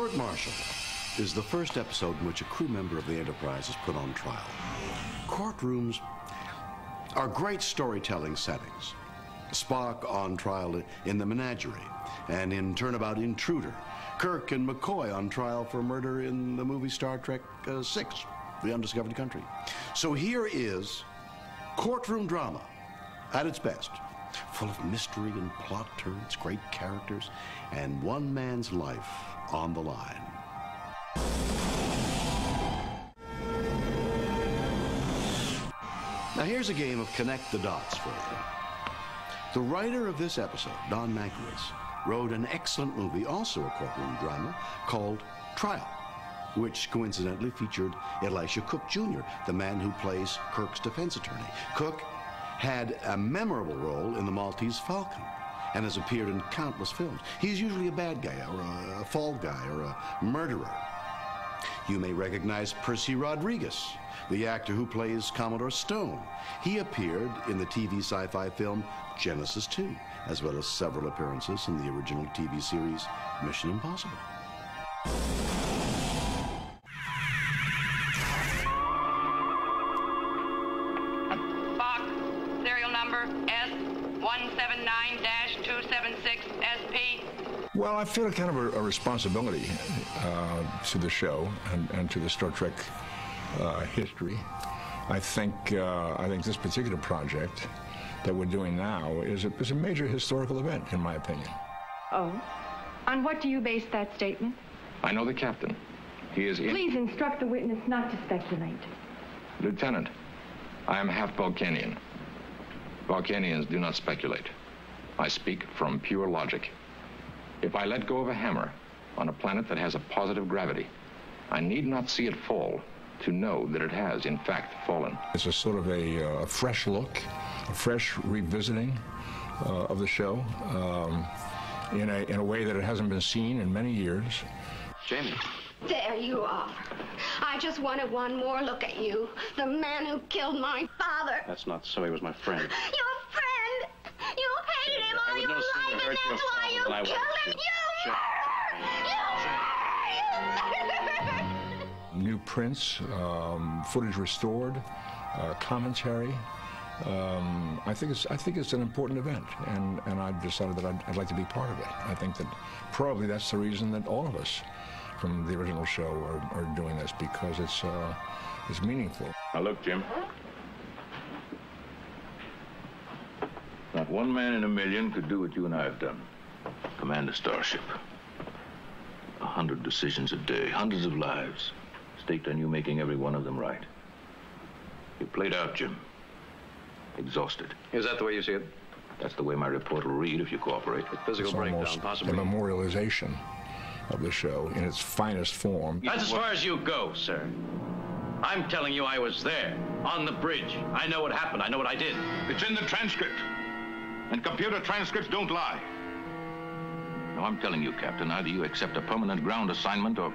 Court Martial is the first episode in which a crew member of the Enterprise is put on trial. Courtrooms are great storytelling settings. Spock on trial in the Menagerie and in Turnabout Intruder. Kirk and McCoy on trial for murder in the movie Star Trek VI, The Undiscovered Country. So here is courtroom drama at its best, full of mystery and plot turns, great characters, and one man's life on the line. Now here's a game of connect the dots for you. The writer of this episode, Don Mankiewicz, wrote an excellent movie, also a courtroom drama, called Trial, which coincidentally featured Elisha Cook Jr., the man who plays Kirk's defense attorney. Cook had a memorable role in The Maltese Falcon and has appeared in countless films. He's usually a bad guy or a fall guy or a murderer. You may recognize Percy Rodriguez, the actor who plays Commodore Stone. He appeared in the TV sci-fi film Genesis 2, as well as several appearances in the original TV series Mission Impossible. Spock, serial number S179-276SP. Well, I feel kind of a responsibility to the show and to the Star Trek history. I think this particular project that we're doing now is a major historical event, in my opinion. Oh? On what do you base that statement? I know the captain. He is in... Please instruct the witness not to speculate. Lieutenant, I am half Vulcanian. Vulcanians do not speculate. I speak from pure logic. If I let go of a hammer on a planet that has a positive gravity, I need not see it fall to know that it has, in fact, fallen. It's a sort of a fresh look, a fresh revisiting of the show in a way that it hasn't been seen in many years. Jamie. There you are. I just wanted one more look at you, the man who killed my father. That's not so. He was my friend. Your friend! You hated him all your life, and that's why you killed him! New prints, footage restored, commentary. I think it's an important event, and I've decided that I'd like to be part of it. I think that probably that's the reason that all of us from the original show are doing this, because it's meaningful. Now look, Jim. Not one man in a million could do what you and I have done. Command a starship. 100 decisions a day, hundreds of lives, staked on you making every one of them right. You played out, Jim. Exhausted. Is that the way you see it? That's the way my report will read if you cooperate. With physical breakdown, possibly. A memorialization of the show in its finest form. That's as far as you go, sir. I'm telling you I was there, on the bridge. I know what happened. I know what I did. It's in the transcript. And computer transcripts don't lie. Now, I'm telling you, Captain, either you accept a permanent ground assignment or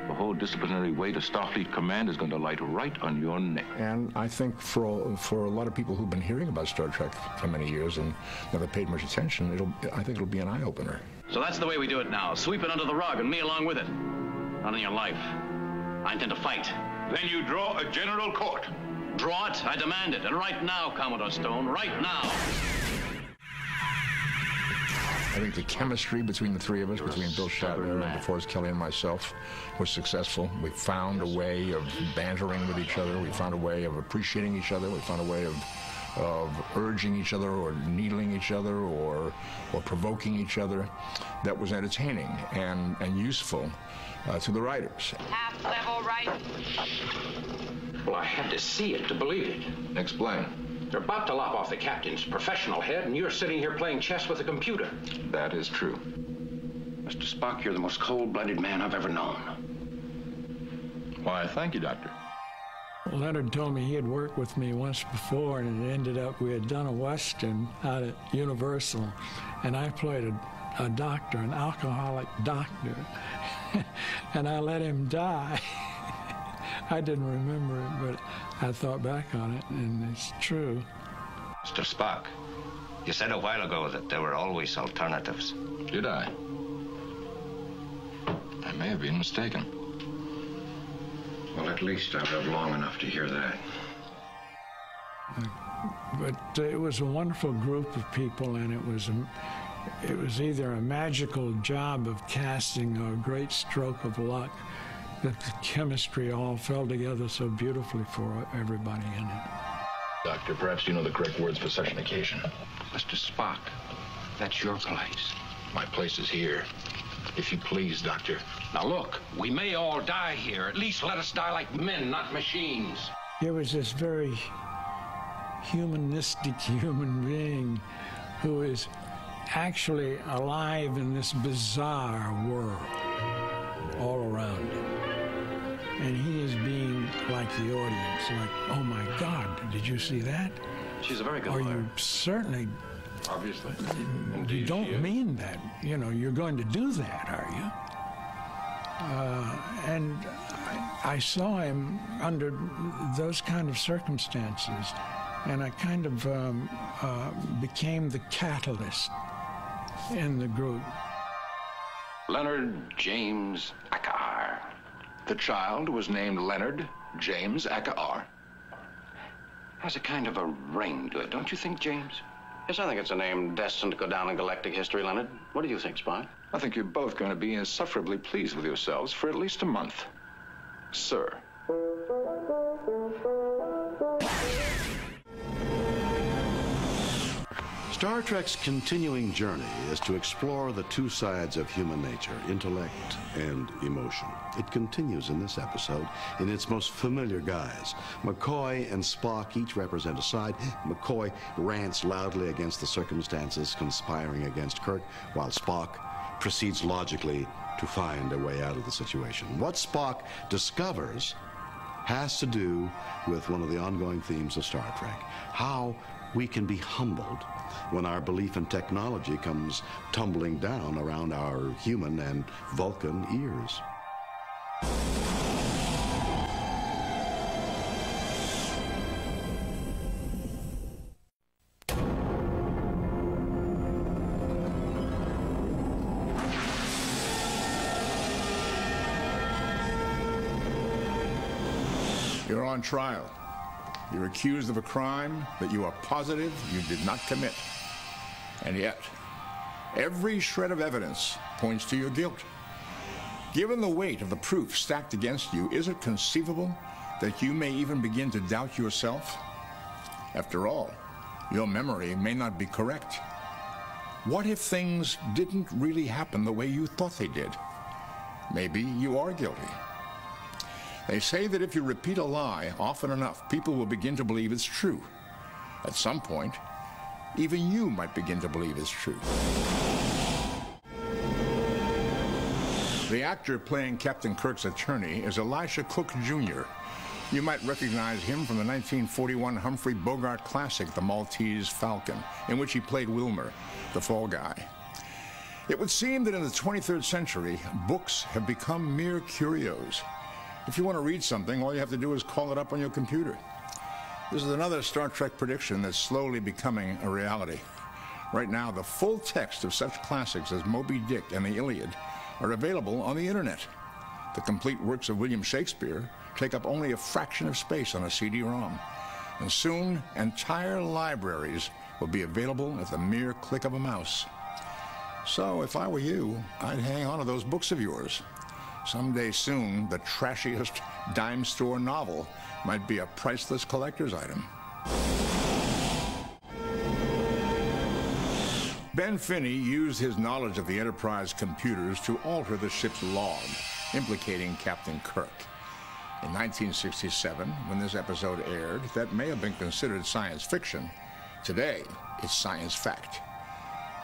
the whole disciplinary weight of Starfleet Command is going to light right on your neck. And I think for a lot of people who've been hearing about Star Trek for many years and never paid much attention, I think it'll be an eye-opener. So that's the way we do it now. Sweep it under the rug and me along with it. Not in your life. I intend to fight. Then you draw a general court. Draw it, I demand it. And right now, Commodore Stone, right now. I think the chemistry between the three of us, between Bill Shatner and DeForest Kelley and myself, was successful. We found a way of bantering with each other. We found a way of appreciating each other. We found a way of urging each other or needling each other or provoking each other that was entertaining and useful to the writers. Half level right. Well, I had to see it to believe it. Explain. They're about to lop off the captain's professional head, and you're sitting here playing chess with a computer. That is true. Mr. Spock, you're the most cold-blooded man I've ever known. Why, thank you, Doctor. Leonard told me he had worked with me once before, and it ended up we had done a Western out at Universal, and I played a doctor, an alcoholic doctor, and I let him die. I didn't remember it, but I thought back on it, and it's true. Mr. Spock, you said a while ago that there were always alternatives. Did I? may have been mistaken. Well, at least I've lived long enough to hear that. But it was a wonderful group of people, and it was either a magical job of casting or a great stroke of luck that the chemistry all fell together so beautifully for everybody in it. Doctor, perhaps you know the correct words for such an occasion. Mr. Spock, that's your place. My place is here. If you please, Doctor. Now look, we may all die here. At least let us die like men, not machines. There was this very humanistic human being who is actually alive in this bizarre world all around him. And he is being like the audience, like, oh my God, did you see that? She's a very good Or lawyer. you certainly, Obviously. you don't mean that. You know, you're going to do that, are you? And I saw him under those kind of circumstances, and I kind of became the catalyst in the group. Leonard James Akar. The child was named Leonard James Akar. Has a kind of a ring to it, don't you think, James? Yes, I think it's a name destined to go down in galactic history, Leonard. What do you think, Spock? I think you're both going to be insufferably pleased with yourselves for at least a month. Sir. Star Trek's continuing journey is to explore the two sides of human nature, intellect and emotion. It continues in this episode in its most familiar guise. McCoy and Spock each represent a side. McCoy rants loudly against the circumstances conspiring against Kirk, while Spock proceeds logically to find a way out of the situation. What Spock discovers has to do with one of the ongoing themes of Star Trek, how we can be humbled when our belief in technology comes tumbling down around our human and Vulcan ears. You're on trial. You're accused of a crime that you are positive you did not commit. And yet, every shred of evidence points to your guilt. Given the weight of the proof stacked against you, is it conceivable that you may even begin to doubt yourself? After all, your memory may not be correct. What if things didn't really happen the way you thought they did? Maybe you are guilty. They say that if you repeat a lie often enough, people will begin to believe it's true. At some point, even you might begin to believe it's true. The actor playing Captain Kirk's attorney is Elisha Cook, Jr. You might recognize him from the 1941 Humphrey Bogart classic, The Maltese Falcon, in which he played Wilmer, the fall guy. It would seem that in the 23rd century, books have become mere curios. If you want to read something, all you have to do is call it up on your computer. This is another Star Trek prediction that's slowly becoming a reality. Right now, the full text of such classics as Moby Dick and the Iliad are available on the internet. The complete works of William Shakespeare take up only a fraction of space on a CD-ROM. And soon, entire libraries will be available at the mere click of a mouse. So, if I were you, I'd hang on to those books of yours. Someday soon, the trashiest dime store novel might be a priceless collector's item. Ben Finney used his knowledge of the Enterprise computers to alter the ship's log, implicating Captain Kirk. In 1967, when this episode aired, that may have been considered science fiction. Today, it's science fact.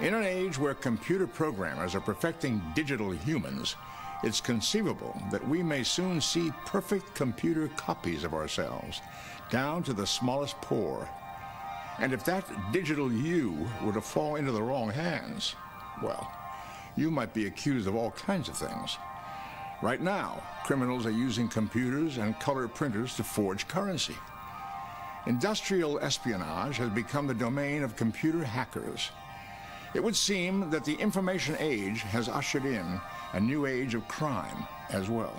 In an age where computer programmers are perfecting digital humans, it's conceivable that we may soon see perfect computer copies of ourselves, down to the smallest pore. And if that digital you were to fall into the wrong hands, well, you might be accused of all kinds of things. Right now, criminals are using computers and color printers to forge currency. Industrial espionage has become the domain of computer hackers. It would seem that the information age has ushered in a new age of crime as well.